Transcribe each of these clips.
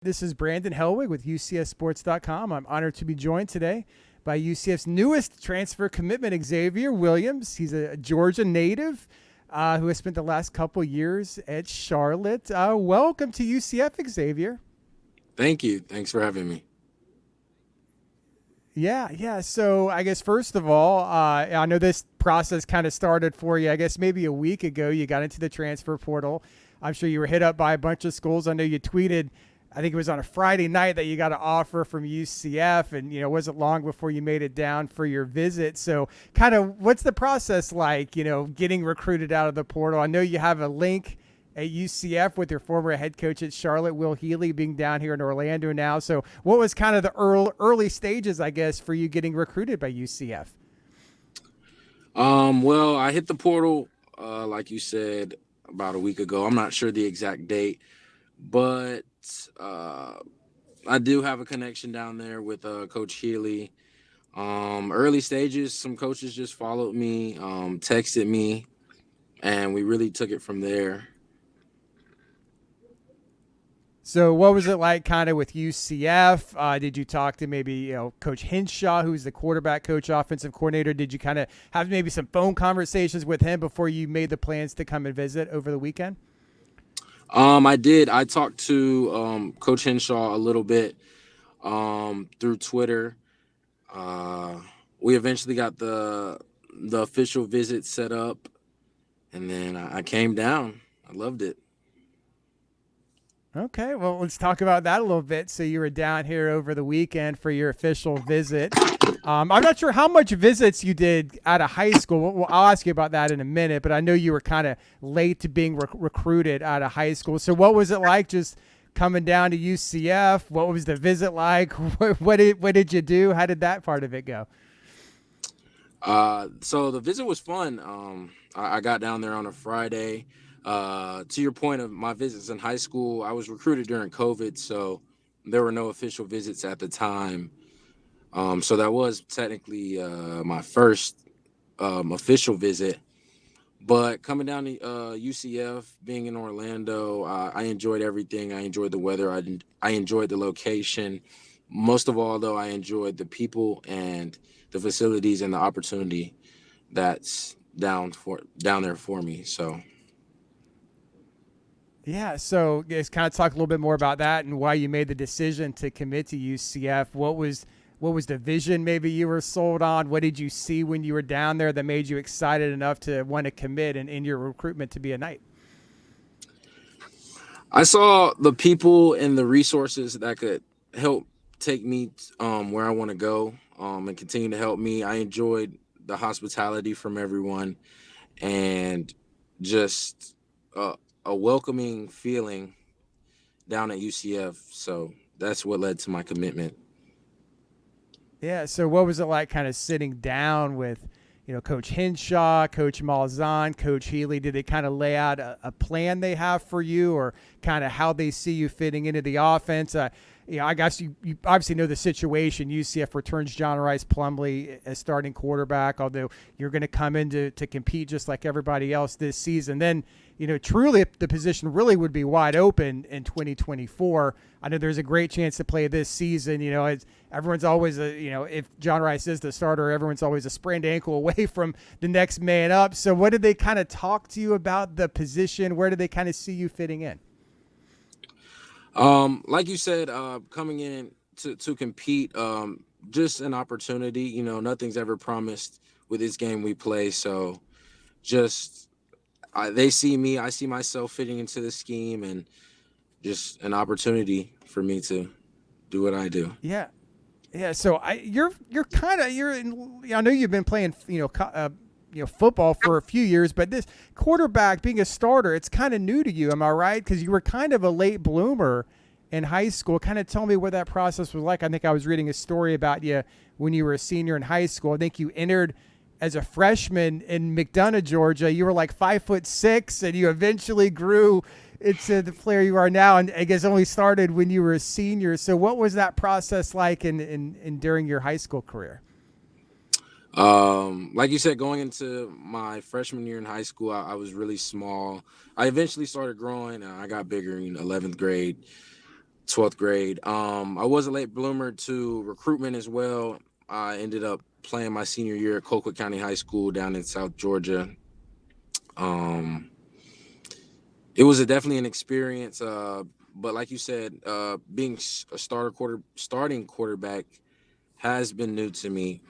This is Brandon Helwig with UCFsports.com. I'm honored to be joined today by UCF's newest transfer commitment, Xavier Williams. He's a Georgia native who has spent the last couple years at Charlotte. Welcome to UCF, Xavier. Thank you. Thanks for having me. Yeah. So I guess first of all, I know this process kind of started for you. I guess maybe a week ago, you got into the transfer portal. I'm sure you were hit up by a bunch of schools. I know you tweeted, I think it was on a Friday night, that you got an offer from UCF, and it wasn't long before you made it down for your visit. So kind of what's the process like, getting recruited out of the portal? I know you have a link at UCF with your former head coach at Charlotte, Will Healy, being down here in Orlando now. So what was kind of the early stages, I guess, for you getting recruited by UCF? Well, I hit the portal, like you said, about a week ago. I'm not sure the exact date, but I do have a connection down there with Coach Healy. Early stages, some coaches just followed me, texted me, and we really took it from there. So what was it like kind of with UCF? Did you talk to maybe, Coach Hinshaw, who's the quarterback coach, offensive coordinator? Did you kind of have maybe some phone conversations with him before you made the plans to come and visit over the weekend? I did. I talked to Coach Henshaw a little bit through Twitter. Uh, we eventually got the official visit set up, and then I came down. I loved it. Okay, well, let's talk about that a little bit. So you were down here over the weekend for your official visit. I'm not sure how much visits you did out of high school. Well, I'll ask you about that in a minute, but I know you were kind of late to being recruited out of high school. So what was it like just coming down to UCF? What was the visit like? What did you do? How did that part of it go? So the visit was fun. I got down there on a Friday. To your point of my visits in high school, I was recruited during COVID, so there were no official visits at the time. So that was technically my first official visit. But coming down to UCF, being in Orlando, I enjoyed everything. I enjoyed the weather. I enjoyed the location. Most of all, though, I enjoyed the people and the facilities and the opportunity that's down there for me. So. Yeah, so let's kind of talk a little bit more about that and why you made the decision to commit to UCF. What was the vision maybe you were sold on? What did you see when you were down there that made you excited enough to want to commit and in your recruitment to be a Knight? I saw the people and the resources that could help take me where I want to go and continue to help me. I enjoyed the hospitality from everyone and just a welcoming feeling down at UCF. So that's what led to my commitment. Yeah, so what was it like kind of sitting down with, Coach Hinshaw, Coach Malzahn, Coach Healy? Did they kind of lay out a plan they have for you, or kind of how they see you fitting into the offense? I guess you obviously know the situation. UCF returns John Rice Plumlee as starting quarterback, although you're going to come in to compete just like everybody else this season. Then, truly the position really would be wide open in 2024. I know there's a great chance to play this season. Everyone's always, if John Rice is the starter, everyone's always a sprained ankle away from the next man up. So what did they kind of talk to you about the position? Where did they kind of see you fitting in? Like you said, coming in to compete, just an opportunity. Nothing's ever promised with this game we play. So just they see me, I see myself fitting into the scheme, and just an opportunity for me to do what I do. Yeah. Yeah, so you're kind of you're in, I know you've been playing football for a few years, but this quarterback being a starter, it's kind of new to you. Am I right? Because you were kind of a late bloomer in high school. Kind of tell me what that process was like. I think I was reading a story about you when you were a senior in high school. I think you entered as a freshman in McDonough, Georgia. You were like 5'6", and you eventually grew into the player you are now, and I guess only started when you were a senior. So what was that process like in during your high school career? Like you said, going into my freshman year in high school, I was really small. I eventually started growing. I got bigger in 11th grade, 12th grade. I was a late bloomer to recruitment as well. I ended up playing my senior year at Colquitt County High School down in South Georgia. Um, it was definitely an experience, but like you said, being a starting quarterback has been new to me.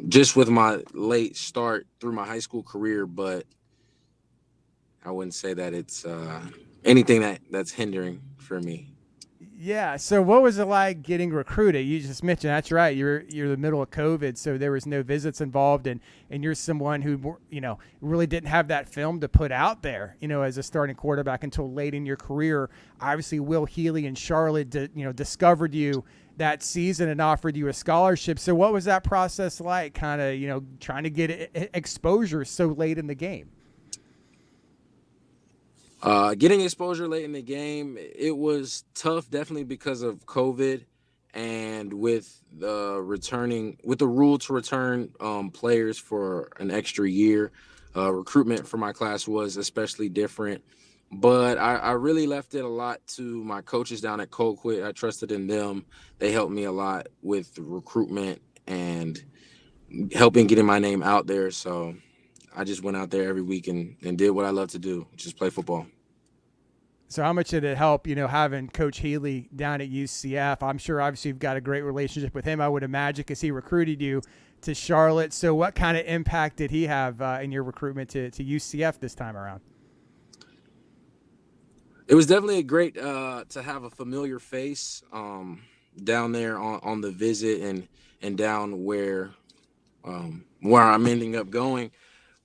Just with my late start through my high school career, but I wouldn't say that it's anything that's hindering for me. Yeah. So what was it like getting recruited? You just mentioned that's right. You're the middle of COVID, so there was no visits involved, and you're someone who really didn't have that film to put out there, as a starting quarterback until late in your career. Obviously, Will Healy and Charlotte, discovered you that season and offered you a scholarship. So what was that process like? Kind of trying to get exposure so late in the game. Getting exposure late in the game, it was tough, definitely because of COVID, and with the rule to return players for an extra year. Recruitment for my class was especially different, but I really left it a lot to my coaches down at Colquitt. I trusted in them. They helped me a lot with recruitment and helping getting my name out there. So I just went out there every week and did what I love to do, just play football. So how much did it help, having Coach Healy down at UCF? I'm sure obviously you've got a great relationship with him, I would imagine, because he recruited you to Charlotte. So what kind of impact did he have in your recruitment to UCF this time around? It was definitely great to have a familiar face down there on the visit and down where I'm ending up going.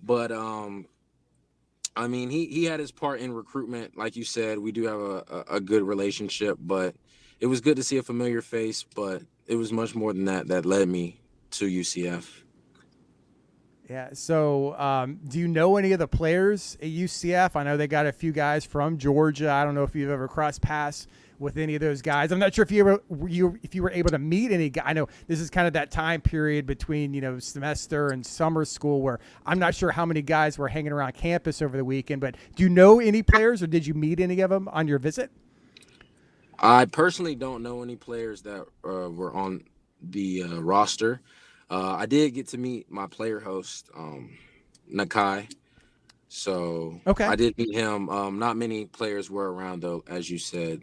But I mean, he had his part in recruitment. Like you said, we do have a good relationship, but it was good to see a familiar face. But it was much more than that led me to UCF. Yeah. So do you know any of the players at UCF? I know they got a few guys from Georgia. I don't know if you've ever crossed paths with any of those guys. I'm not sure if you were able to meet any guy. I know this is kind of that time period between, semester and summer school where I'm not sure how many guys were hanging around campus over the weekend, but do you know any players or did you meet any of them on your visit? I personally don't know any players that were on the roster. I did get to meet my player host, Nakai. So Okay. I did meet him. Not many players were around, though, as you said.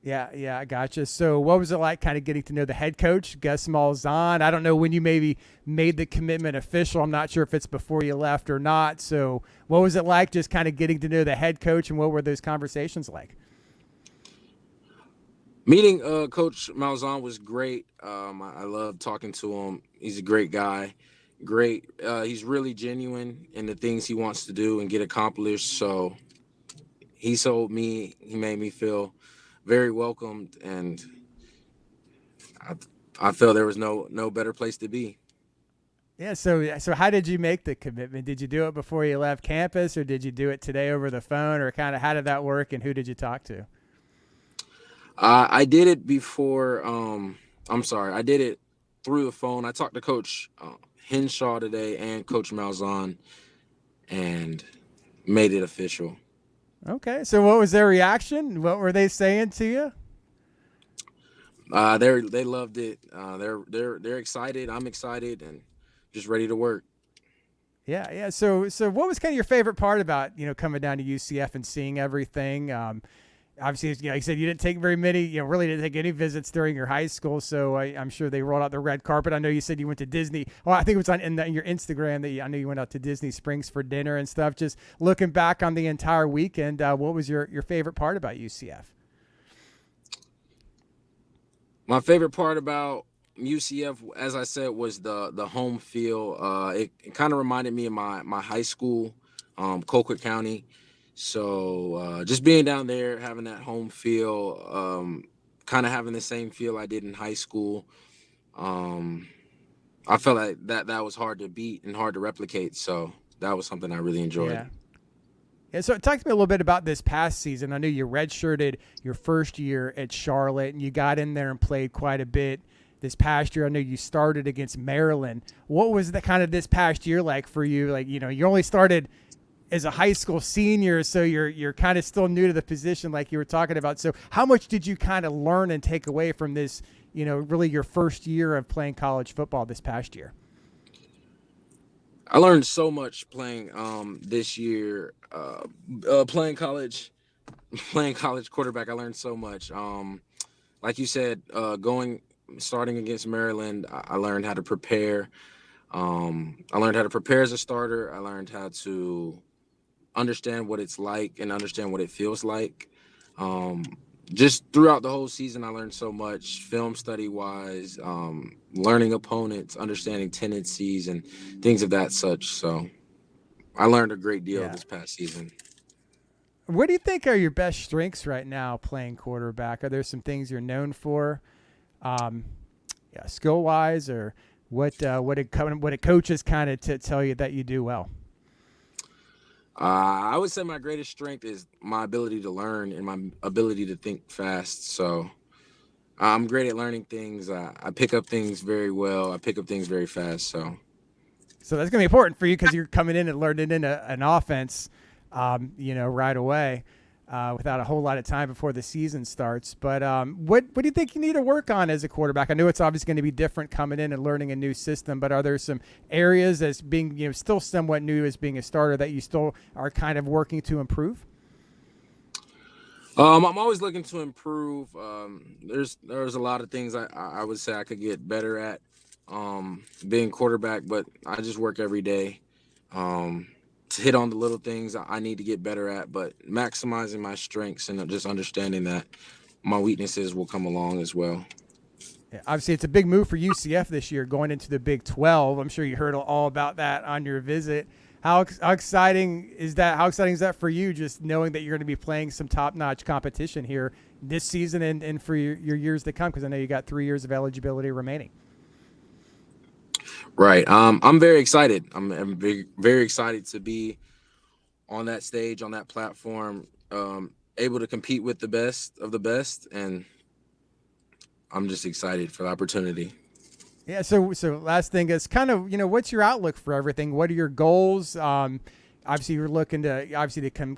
Yeah, I gotcha. So what was it like kind of getting to know the head coach, Gus Malzahn? I don't know when you maybe made the commitment official. I'm not sure if it's before you left or not. So what was it like just kind of getting to know the head coach, and what were those conversations like? Meeting Coach Malzahn was great. I love talking to him. He's a great guy. Great. He's really genuine in the things he wants to do and get accomplished. So he made me feel very welcomed, and I felt there was no better place to be. Yeah. So how did you make the commitment? Did you do it before you left campus, or did you do it today over the phone, or kind of how did that work, and who did you talk to? I did it before. I did it through the phone. I talked to Coach Henshaw today and Coach Malzahn, and made it official. Okay. So what was their reaction? What were they saying to you? They loved it. They're excited. I'm excited, and just ready to work. Yeah. So what was kind of your favorite part about coming down to UCF and seeing everything? Obviously, like you said, you didn't take very many. Really didn't take any visits during your high school. So I'm sure they rolled out the red carpet. I know you said you went to Disney. Well, I think it was in your Instagram that I know you went out to Disney Springs for dinner and stuff. Just looking back on the entire weekend, what was your favorite part about UCF? My favorite part about UCF, as I said, was the home feel. It kind of reminded me of my high school, Colquitt County. So just being down there, having that home feel, kind of having the same feel I did in high school. I felt like that was hard to beat and hard to replicate. So that was something I really enjoyed. Yeah, so talk to me a little bit about this past season. I know you redshirted your first year at Charlotte, and you got in there and played quite a bit this past year. I know you started against Maryland. What was the kind of this past year like for you? Like, you only started as a high school senior, so you're kind of still new to the position, like you were talking about. So how much did you kind of learn and take away from this? Really your first year of playing college football this past year. I learned so much playing this year. Playing college, playing college quarterback. I learned so much. Like you said, starting against Maryland, I learned how to prepare. I learned how to prepare as a starter. I learned how to understand what it's like and understand what it feels like. Just throughout the whole season, I learned so much, film study wise, learning opponents, understanding tendencies and things of that such. So I learned a great deal this past season. What do you think are your best strengths right now playing quarterback? Are there some things you're known for, skill wise, or what did coaches kind of tell you that you do well? I would say my greatest strength is my ability to learn and my ability to think fast. So I'm great at learning things. I pick up things very well. I pick up things very fast. So that's going to be important for you because you're coming in and learning in an offense, right away. Without a whole lot of time before the season starts. But what do you think you need to work on as a quarterback? I know it's obviously going to be different coming in and learning a new system, but are there some areas as being still somewhat new as being a starter that you still are kind of working to improve? I'm always looking to improve. There's a lot of things I would say I could get better at being quarterback, but I just work every day. To hit on the little things I need to get better at, but maximizing my strengths and just understanding that my weaknesses will come along as well. Yeah, obviously, it's a big move for UCF this year, going into the Big 12. I'm sure you heard all about that on your visit. How exciting is that? How exciting is that for you, just knowing that you're going to be playing some top-notch competition here this season and for your years to come? Because I know you got 3 years of eligibility remaining. Right. I'm very excited. I'm very excited to be on that stage, on that platform, able to compete with the best of the best, and I'm just excited for the opportunity. Yeah. So last thing is kind of, what's your outlook for everything? What are your goals? Obviously, you're looking to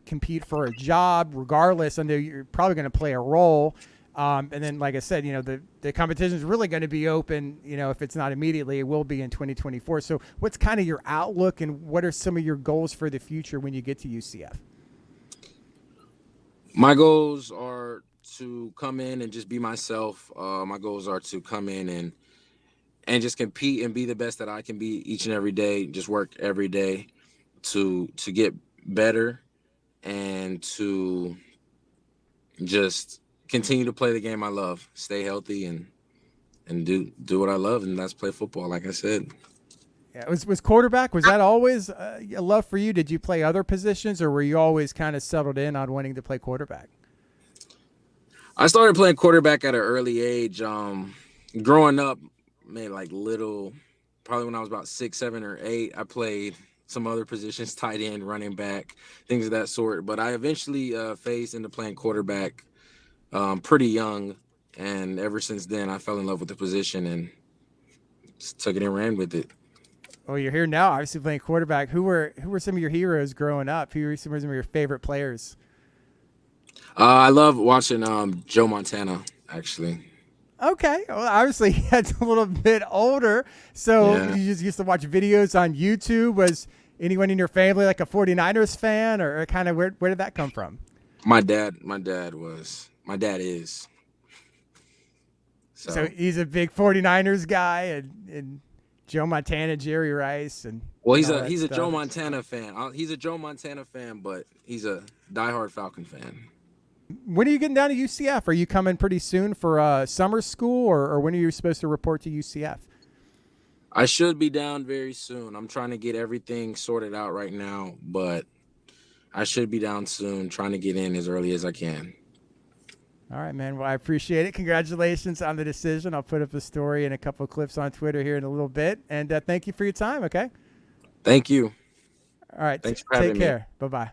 compete for a job regardless. I know you're probably going to play a role. And then, like I said, the competition is really going to be open, if it's not immediately, it will be in 2024. So what's kind of your outlook and what are some of your goals for the future when you get to UCF? My goals are to come in and just be myself. My goals are to come in and just compete and be the best that I can be each and every day. Just work every day to get better and to just continue to play the game I love, stay healthy and do what I love, and that's play football, like I said. Yeah, was quarterback, was that always a love for you? Did you play other positions or were you always kind of settled in on wanting to play quarterback? I started playing quarterback at an early age. Growing up, probably when I was about 6, 7, or 8, I played some other positions, tight end, running back, things of that sort. But I eventually phased into playing quarterback pretty young, and ever since then I fell in love with the position and just took it and ran with it. Well, you're here now, obviously playing quarterback. Who were some of your heroes growing up? Who were some of your favorite players? I love watching Joe Montana, actually. Okay, well, obviously that's a little bit older. So Yeah. you just used to watch videos on YouTube. Was anyone in your family like a 49ers fan, or kind of where did that come from? My dad is. So he's a big 49ers guy, and Joe Montana, Jerry Rice, and he's all a stuff. Joe Montana fan. He's a Joe Montana fan, but he's a diehard Falcon fan. When are you getting down to UCF? Are you coming pretty soon for summer school, or when are you supposed to report to UCF? I should be down very soon. I'm trying to get everything sorted out right now, but I should be down soon, trying to get in as early as I can. All right, man. Well, I appreciate it. Congratulations on the decision. I'll put up a story and a couple of clips on Twitter here in a little bit. And thank you for your time, okay? Thank you. All right. Thanks for having me. Take care. Bye-bye.